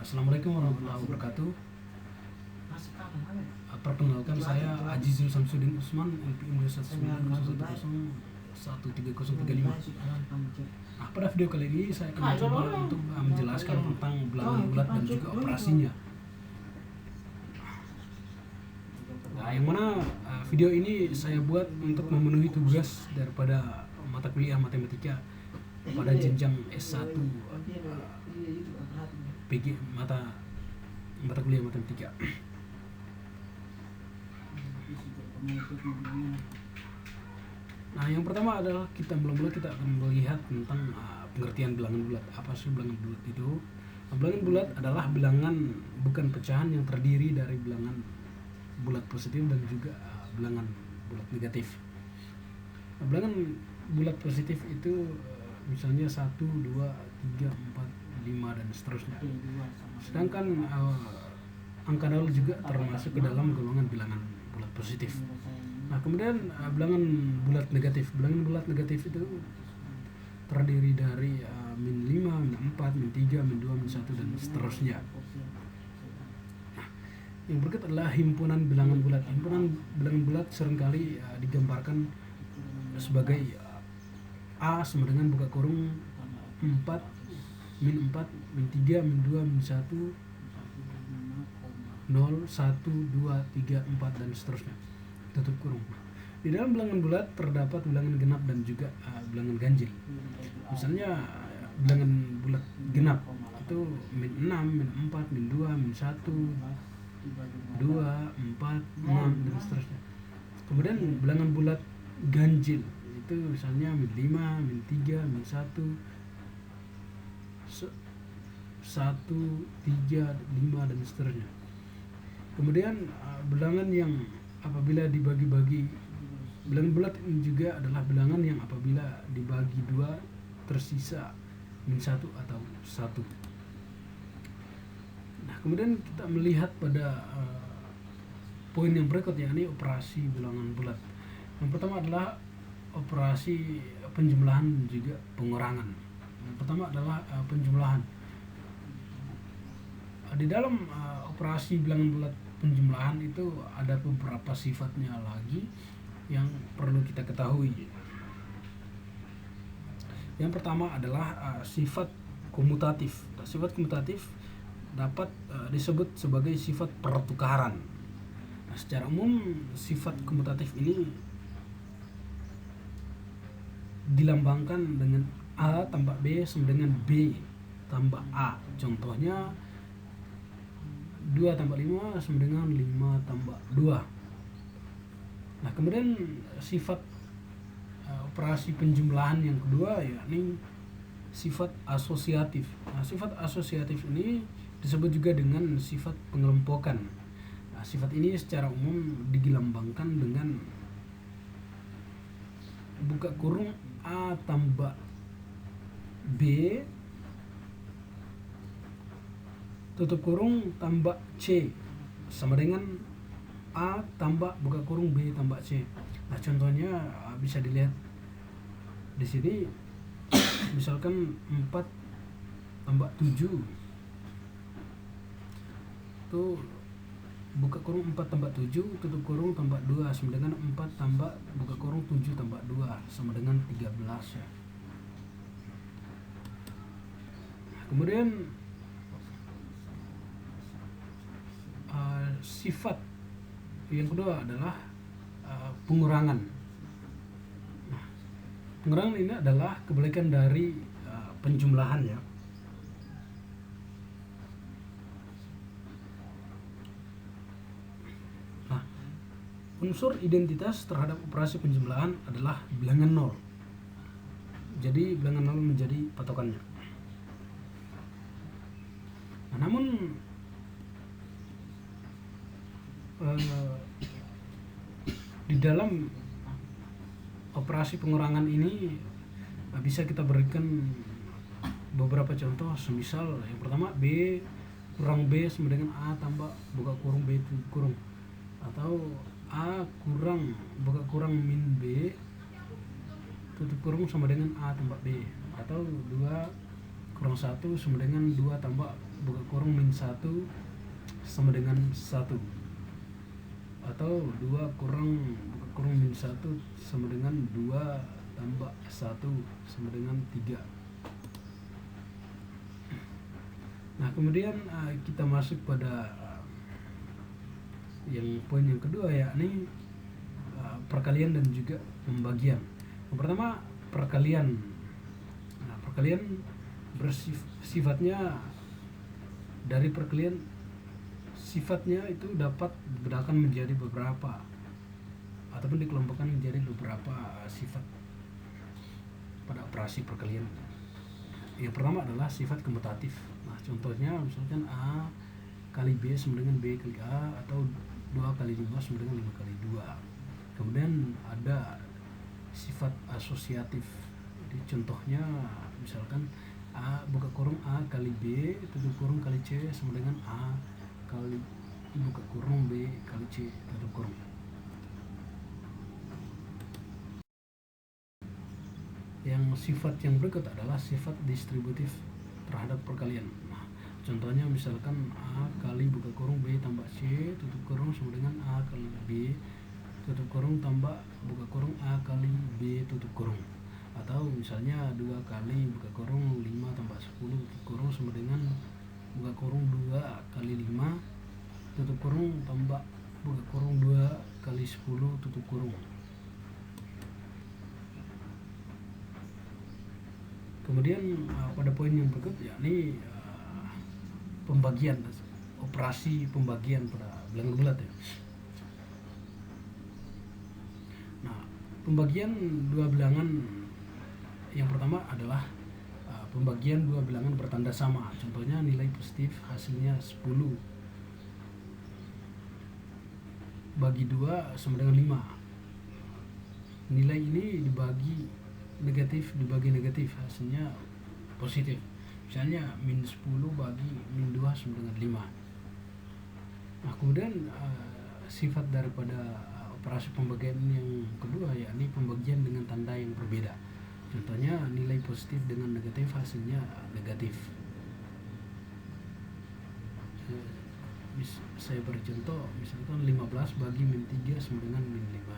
Assalamualaikum warahmatullahi wabarakatuh. Perkenalkan saya Ajizul Samsudin Usman, LPM 190101335. Pada video kali ini saya akan mencoba untuk menjelaskan tentang bilangan bulat dan juga operasinya. Yang mana video ini saya buat untuk memenuhi tugas daripada mata kuliah matematika pada jenjang S1 PG mata kuliah matematika. Yang pertama adalah kita akan melihat tentang pengertian bilangan bulat. Apa sih bilangan bulat itu? Bilangan bulat adalah bilangan bukan pecahan yang terdiri dari bilangan bulat positif dan juga bilangan bulat negatif. Bilangan bulat positif itu misalnya 1, 2, 3, 4, 5 dan seterusnya. Sedangkan angka 0 juga termasuk ke dalam golongan bilangan bulat positif. Kemudian bilangan bulat negatif. Bilangan bulat negatif itu terdiri dari min 5, min 4, min 3, min 2, min 1 dan seterusnya. Yang berikut adalah himpunan bilangan bulat. Himpunan bilangan bulat seringkali digambarkan sebagai A sama dengan buka kurung 4, min 4, min 3, min 2, min 1, 0, 1, 2, 3, 4 dan seterusnya. Tutup kurung. Di dalam bilangan bulat terdapat bilangan genap dan juga bilangan ganjil. Misalnya bilangan bulat genap itu min 6, min 4, min 2, min 1, 2, 4, 6 dan seterusnya. Kemudian bilangan bulat ganjil itu misalnya min 5, min 3, min 1, 3, 5 dan seterusnya. Kemudian bilangan yang apabila dibagi-bagi, bilangan bulat ini juga adalah bilangan yang apabila dibagi 2 tersisa min 1 atau 1. Kemudian kita melihat pada poin yang berikut, yakni operasi bilangan bulat. Yang pertama adalah operasi penjumlahan dan juga pengurangan. Yang pertama adalah penjumlahan. Di dalam operasi bilangan bulat penjumlahan itu ada beberapa sifatnya lagi yang perlu kita ketahui. Yang pertama adalah sifat komutatif. Sifat komutatif dapat disebut sebagai sifat pertukaran. Secara umum sifat komutatif ini dilambangkan dengan A tambah B sama dengan B tambah A. Contohnya 2 tambah 5 sama dengan 5 tambah 2. Kemudian sifat operasi penjumlahan yang kedua yakni sifat asosiatif. Sifat asosiatif ini disebut juga dengan sifat pengelompokan. Sifat ini secara umum dilambangkan dengan buka kurung A tambah B tutup kurung tambah C sama dengan A tambah buka kurung B tambah C. Contohnya bisa dilihat di sini. Misalkan 4 tambah 7 itu buka kurung 4 tambah 7 tutup kurung tambah 2 sama dengan 4 tambah buka kurung 7 tambah 2 sama dengan 13 ya. Kemudian sifat yang kedua adalah pengurangan. Pengurangan ini adalah kebalikan dari penjumlahan ya. Unsur identitas terhadap operasi penjumlahan adalah bilangan 0. Jadi bilangan 0 menjadi patokannya. Namun di dalam operasi pengurangan ini bisa kita berikan beberapa contoh. Semisal yang pertama B kurang B sama dengan A tambah buka kurung B tutup kurung, atau A kurang buka kurang min B tutup kurung sama dengan A tambah B, atau 2 kurang 1 sama dengan 2 tambah buka kurung min 1 sama dengan 1, atau 2 kurang buka kurung min 1 sama dengan 2 tambah 1 sama dengan 3. Nah kemudian kita masuk pada yang poin yang kedua, yakni perkalian dan juga pembagian. Yang pertama perkalian. Nah, perkalian sifatnya dari perkalian sifatnya itu dapat dibedakan menjadi beberapa ataupun dikelompokkan menjadi beberapa sifat pada operasi perkalian. Yang pertama adalah sifat komutatif. Nah, contohnya misalkan A kali B sama dengan B kali A, atau 2 kali 5 sama dengan 5 kali 2. Kemudian ada sifat asosiatif. Jadi contohnya misalkan A buka kurung A kali B tutup kurung kali C sama dengan A kali buka kurung B kali C tutup kurung. Yang sifat yang berikut adalah sifat distributif terhadap perkalian. Nah, contohnya misalkan A kali buka kurung B tambah C tutup kurung sama dengan A kali B tutup kurung tambah buka kurung A kali B tutup kurung. Atau misalnya 2 kali buka kurung 5 tambah 10 tutup kurung sama dengan buka kurung 2 kali 5 tutup kurung tambah buka kurung 2 kali 10 tutup kurung. Kemudian pada poin yang berikut, yakni pembagian, operasi pembagian pada bilangan bulat ya. Nah, pembagian dua bilangan yang pertama adalah pembagian dua bilangan bertanda sama. Contohnya nilai positif hasilnya 10 bagi 2 sama dengan 5. Nilai ini dibagi negatif hasilnya positif. Misalnya min 10 bagi min 2 sama dengan 5. Nah kemudian sifat daripada operasi pembagian yang kedua, yakni pembagian dengan tanda yang berbeda. Contohnya nilai positif dengan negatif hasilnya negatif. Saya beri contoh, misalkan 15 bagi min 3 sama dengan min 5.